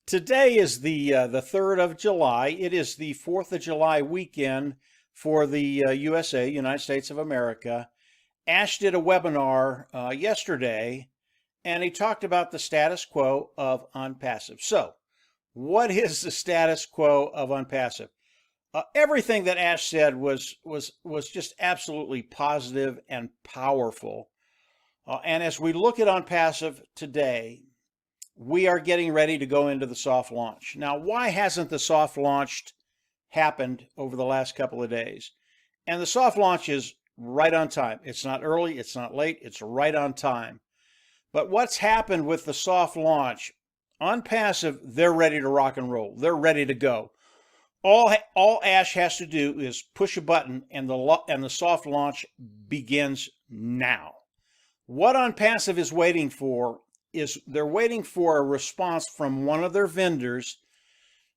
Today is the 3rd of July. It is the 4th of July weekend for the USA, United States of America. Ash did a webinar yesterday, and he talked about the status quo of Onpassive. So, what is the status quo of Onpassive? Everything that Ash said was just absolutely positive and powerful. And as we look at Onpassive today, we are getting ready to go into the soft launch. Now, why hasn't the soft launch happened over the last couple of days? And the soft launch is right on time. It's not early, it's not late, it's right on time. But what's happened with the soft launch? Onpassive, they're ready to rock and roll. They're ready to go. All Ash has to do is push a button, and the soft launch begins now. What Onpassive is waiting for is they're waiting for a response from one of their vendors.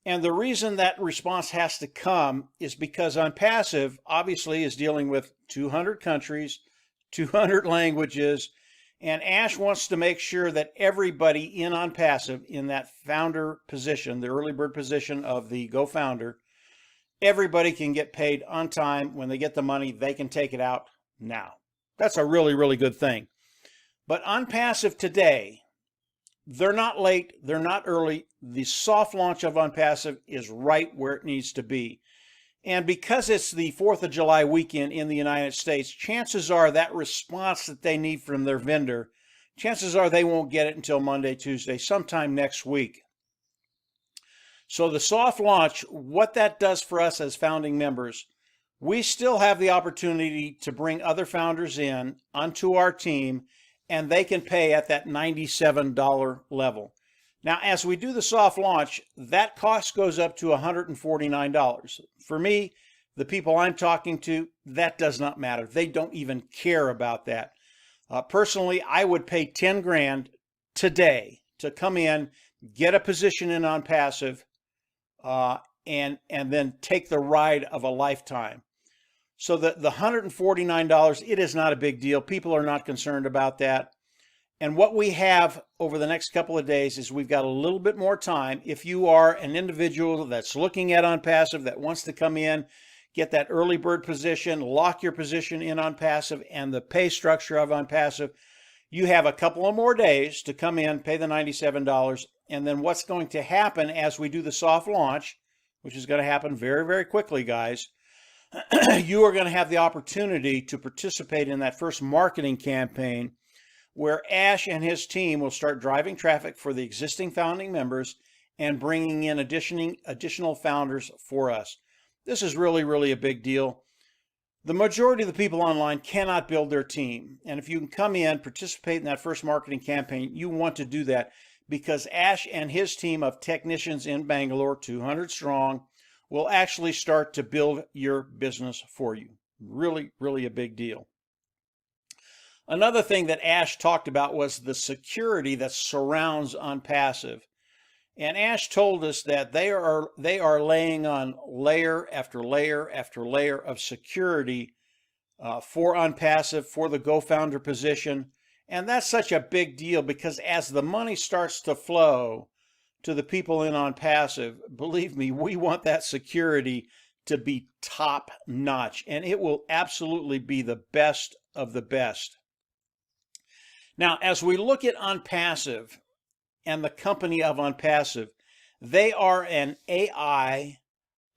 And the reason that response has to come is because Onpassive obviously is dealing with 200 countries, 200 languages, and Ash wants to make sure that everybody in Onpassive, in that founder position, the early bird position of the Gofounder, everybody can get paid on time. When they get the money, they can take it out now. That's a really, really good thing. But Onpassive today, they're not late, they're not early. The soft launch of Onpassive is right where it needs to be. And because it's the 4th of July weekend in the United States, chances are that response that they need from their vendor, chances are they won't get it until Monday, Tuesday, sometime next week. So the soft launch, what that does for us as founding members, we still have the opportunity to bring other founders in onto our team, and they can pay at that $97 level. Now, as we do the soft launch, that cost goes up to $149. For me, the people I'm talking to, that does not matter. They don't even care about that. Personally, I would pay 10 grand today to come in, get a position in Onpassive, and then take the ride of a lifetime. So the $149, it is not a big deal. People are not concerned about that. And what we have over the next couple of days is we've got a little bit more time. If you are an individual that's looking at Onpassive, that wants to come in, get that early bird position, lock your position in Onpassive and the pay structure of Onpassive, you have a couple of more days to come in, pay the $97. And then what's going to happen as we do the soft launch, which is going to happen very, very quickly, guys, you are going to have the opportunity to participate in that first marketing campaign where Ash and his team will start driving traffic for the existing founding members and bringing in additional founders for us. This is really, really a big deal. The majority of the people online cannot build their team. And if you can come in, participate in that first marketing campaign, you want to do that because Ash and his team of technicians in Bangalore, 200 strong, will actually start to build your business for you. Really, really a big deal. Another thing that Ash talked about was the security that surrounds Onpassive. And Ash told us that they are laying on layer after layer after layer of security for Onpassive, for the Gofounder position. And that's such a big deal because as the money starts to flow to the people in Onpassive, believe me, we want that security to be top notch, and it will absolutely be the best of the best. Now, as we look at Onpassive and the company of Onpassive, they are an AI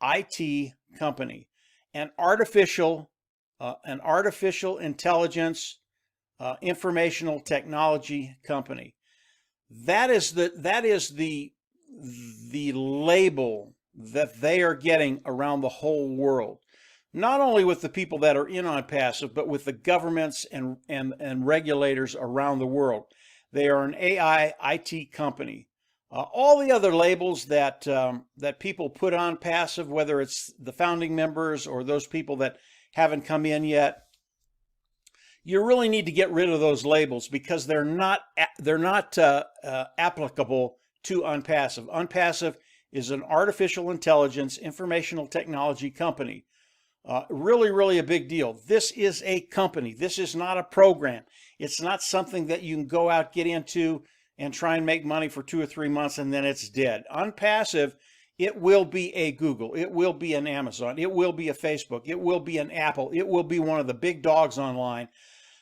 IT company, an artificial intelligence, informational technology company. That is the label that they are getting around the whole world. Not only with the people that are in Onpassive, but with the governments and regulators around the world. They are an AI IT company. All the other labels that people put on Onpassive, whether it's the founding members or those people that haven't come in yet, you really need to get rid of those labels because they're not applicable to Onpassive. Onpassive is an artificial intelligence informational technology company. Really, really a big deal. This is a company. This is not a program. It's not something that you can go out, get into, and try and make money for 2 or 3 months, and then it's dead. Onpassive, it will be a Google, it will be an Amazon, it will be a Facebook, it will be an Apple, it will be one of the big dogs online.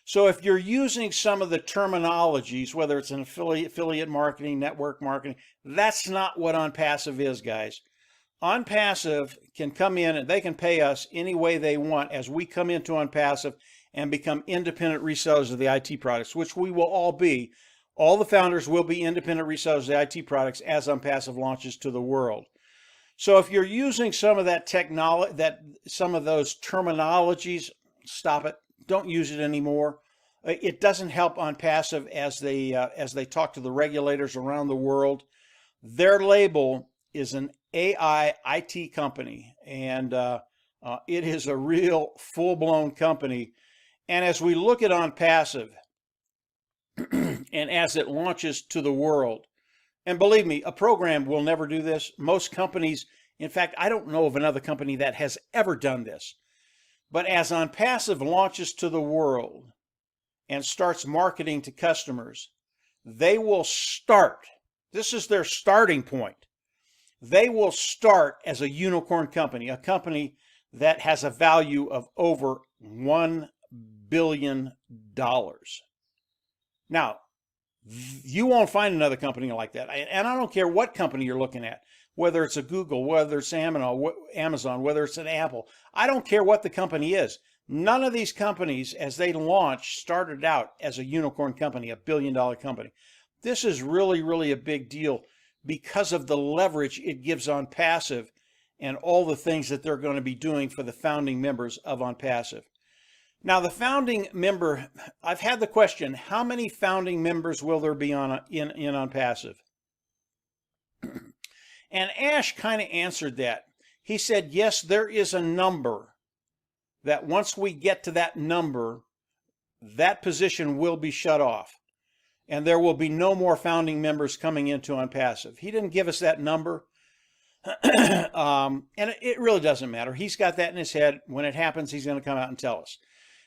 So if you're using some of the terminologies, whether it's an affiliate marketing, network marketing, that's not what Onpassive is, guys. Onpassive can come in and they can pay us any way they want as we come into Onpassive and become independent resellers of the IT products, which we will all be. All the founders will be independent resellers of the IT products as Onpassive launches to the world. So if you're using some of that technology, some of those terminologies, stop it. Don't use it anymore. It doesn't help Onpassive as they talk to the regulators around the world. Their label is an AI IT company, and it is a real full-blown company. And as we look at Onpassive, and as it launches to the world, and believe me, a program will never do this. Most companies, in fact, I don't know of another company that has ever done this. But as Onpassive launches to the world and starts marketing to customers, they will start. This is their starting point. They will start as a unicorn company, a company that has a value of over $1 billion. Now, you won't find another company like that. And I don't care what company you're looking at, whether it's a Google, whether it's Amazon, whether it's an Apple. I don't care what the company is. None of these companies, as they launched, started out as a unicorn company, $1 billion company. This is really, really a big deal because of the leverage it gives Onpassive and all the things that they're going to be doing for the founding members of Onpassive. Now, the founding member, I've had the question, how many founding members will there be in Onpassive? And Ash kind of answered that. He said, yes, there is a number that once we get to that number, that position will be shut off. And there will be no more founding members coming into Onpassive. He didn't give us that number. And it really doesn't matter. He's got that in his head. When it happens, he's going to come out and tell us.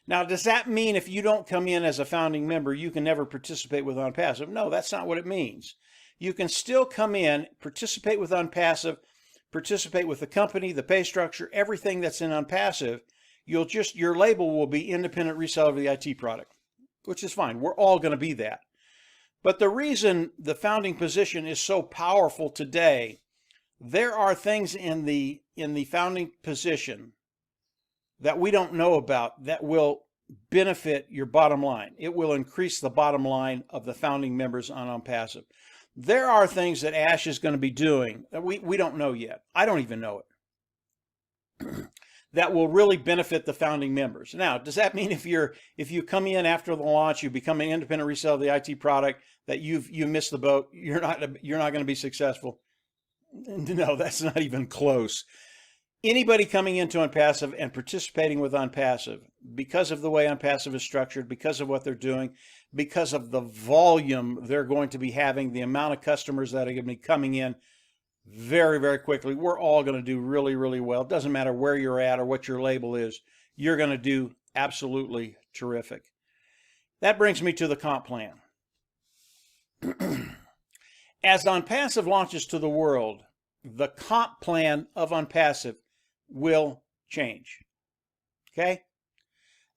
Now, does that mean if you don't come in as a founding member, you can never participate with Onpassive? No, that's not what it means. You can still come in, participate with Onpassive, participate with the company, the pay structure, everything that's in Onpassive. Your label will be independent reseller of the IT product, which is fine. We're all going to be that. But the reason the founding position is so powerful today, there are things in the founding position that we don't know about that will benefit your bottom line. It will increase the bottom line of the founding members on Onpassive. There are things that Ash is going to be doing that we don't know yet. I don't even know it. That will really benefit the founding members. Now, does that mean if you come in after the launch, you become an independent reseller of the IT product, that you missed the boat, you're not going to be successful? No, that's not even close. Anybody coming into Onpassive and participating with Onpassive, because of the way Onpassive is structured, because of what they're doing, because of the volume they're going to be having, the amount of customers that are going to be coming in very, very quickly, we're all going to do really, really well. It doesn't matter where you're at or what your label is. You're going to do absolutely terrific. That brings me to the comp plan. As Onpassive launches to the world, the comp plan of Onpassive will change. Okay?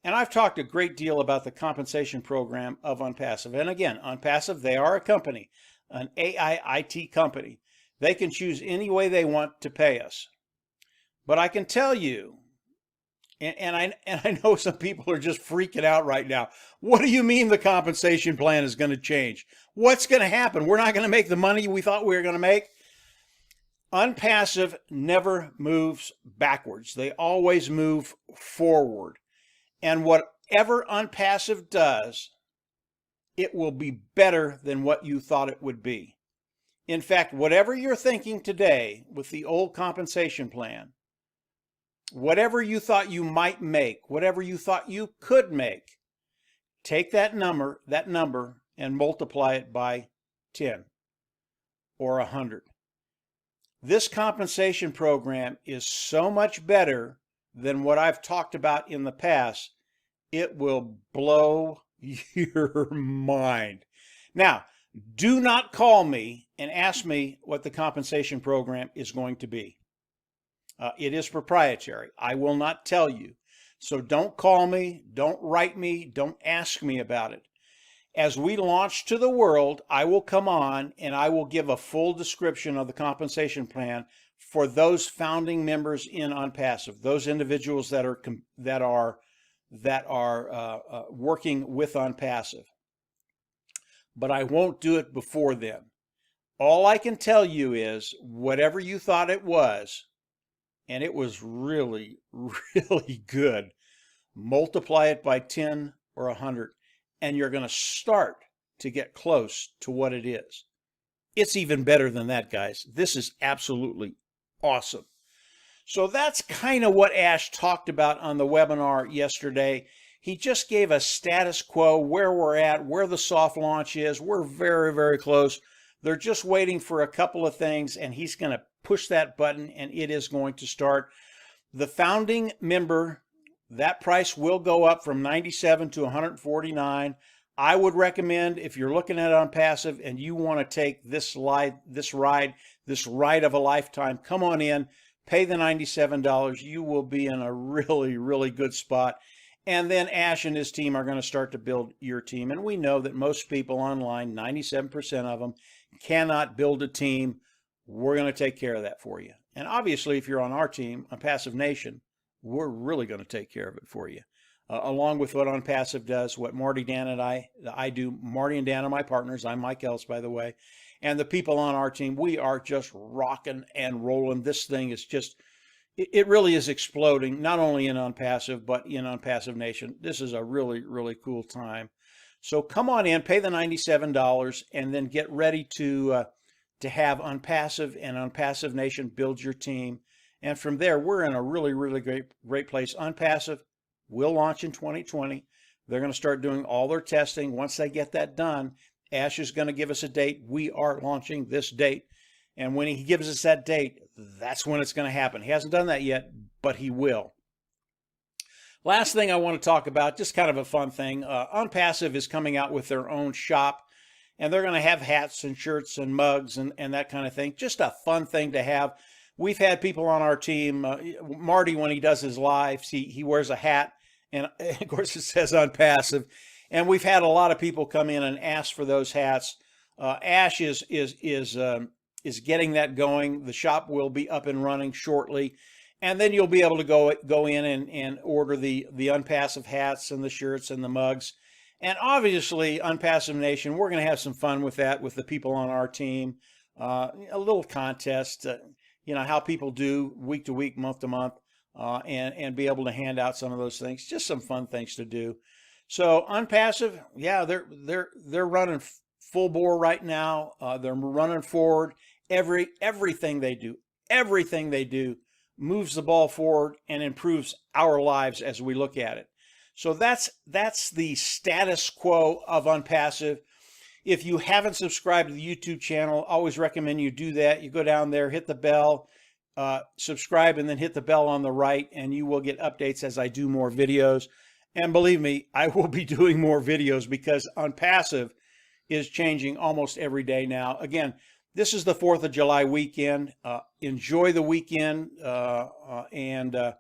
And I've talked a great deal about the compensation program of Onpassive. And again, Onpassive, they are a company, an AI IT company. They can choose any way they want to pay us. But I can tell you, and I know some people are just freaking out right now. What do you mean the compensation plan is going to change? What's going to happen? We're not going to make the money we thought we were going to make? Onpassive never moves backwards. They always move forward. And whatever Onpassive does, it will be better than what you thought it would be. In fact, whatever you're thinking today with the old compensation plan, whatever you thought you might make, whatever you thought you could make, take that number and multiply it by 10 or 100. This compensation program is so much better than what I've talked about in the past. It will blow your mind. Now, Do not call me and ask me what the compensation program is going to be. It is proprietary. I will not tell you. So don't call me, don't write me, don't ask me about it. As we launch to the world, I will come on and I will give a full description of the compensation plan for those founding members in Onpassive, those individuals that are working with Onpassive. But I won't do it before then. All I can tell you is whatever you thought it was, and it was really, really good, multiply it by 10 or 100, and you're going to start to get close to what it is. It's even better than that, guys. This is absolutely awesome. So that's kind of what Ash talked about on the webinar yesterday. He just gave a status quo, where we're at, where the soft launch is. We're very, very close. They're just waiting for a couple of things, and he's going to push that button, and it is going to start. The founding member, that price will go up from $97 to $149. I would recommend, if you're looking at Onpassive and you want to take this ride of a lifetime, come on in, pay the $97. You will be in a really, really good spot. And then Ash and his team are going to start to build your team. And we know that most people online, 97% of them, cannot build a team. We're going to take care of that for you. And obviously, if you're on our team, Onpassive Nation, we're really going to take care of it for you. Along with what Onpassive does, what Marty, Dan, and I do. Marty and Dan are my partners. I'm Mike Else, by the way. And the people on our team, we are just rocking and rolling. This thing is just, it really is exploding, not only in Onpassive, but in Onpassive Nation. This is a really, really cool time. So come on in, pay the $97, and then get ready to have Onpassive and Onpassive Nation build your team. And from there, we're in a really, really great place. Onpassive will launch in 2020. They're going to start doing all their testing. Once they get that done, Ash is going to give us a date. We are launching this date. And when he gives us that date, that's when it's going to happen. He hasn't done that yet, but he will. Last thing I want to talk about, just kind of a fun thing. Onpassive is coming out with their own shop, and they're going to have hats and shirts and mugs and that kind of thing. Just a fun thing to have. We've had people on our team, Marty, when he does his lives, he wears a hat, and of course it says Onpassive. And we've had a lot of people come in and ask for those hats. Ash is getting that going. The shop will be up and running shortly. And then you'll be able to go in and order the Onpassive hats and the shirts and the mugs. And obviously, Onpassive Nation, we're going to have some fun with that with the people on our team. A little contest, how people do week to week, month to month, and be able to hand out some of those things. Just some fun things to do. So Onpassive, yeah, they're running full bore right now. They're running forward. Everything they do moves the ball forward and improves our lives as we look at it. So that's the status quo of Onpassive. If you haven't subscribed to the YouTube channel, I always recommend you do that. You go down there, hit the bell, subscribe, and then hit the bell on the right, and you will get updates as I do more videos. And believe me, I will be doing more videos because Onpassive is changing almost every day now. Again, this is the 4th of July weekend. Enjoy the weekend and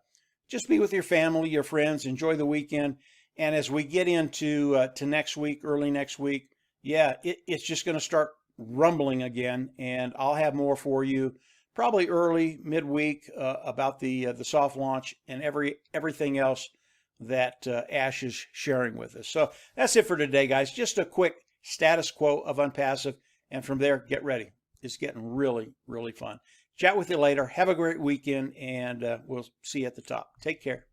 just be with your family, your friends. Enjoy the weekend. And as we get into to next week, early next week, yeah, it's just going to start rumbling again. And I'll have more for you probably early, midweek about the soft launch and everything else that Ash is sharing with us. So that's it for today, guys. Just a quick status quo of Onpassive. And from there, get ready. It's getting really, really fun. Chat with you later. Have a great weekend, and we'll see you at the top. Take care.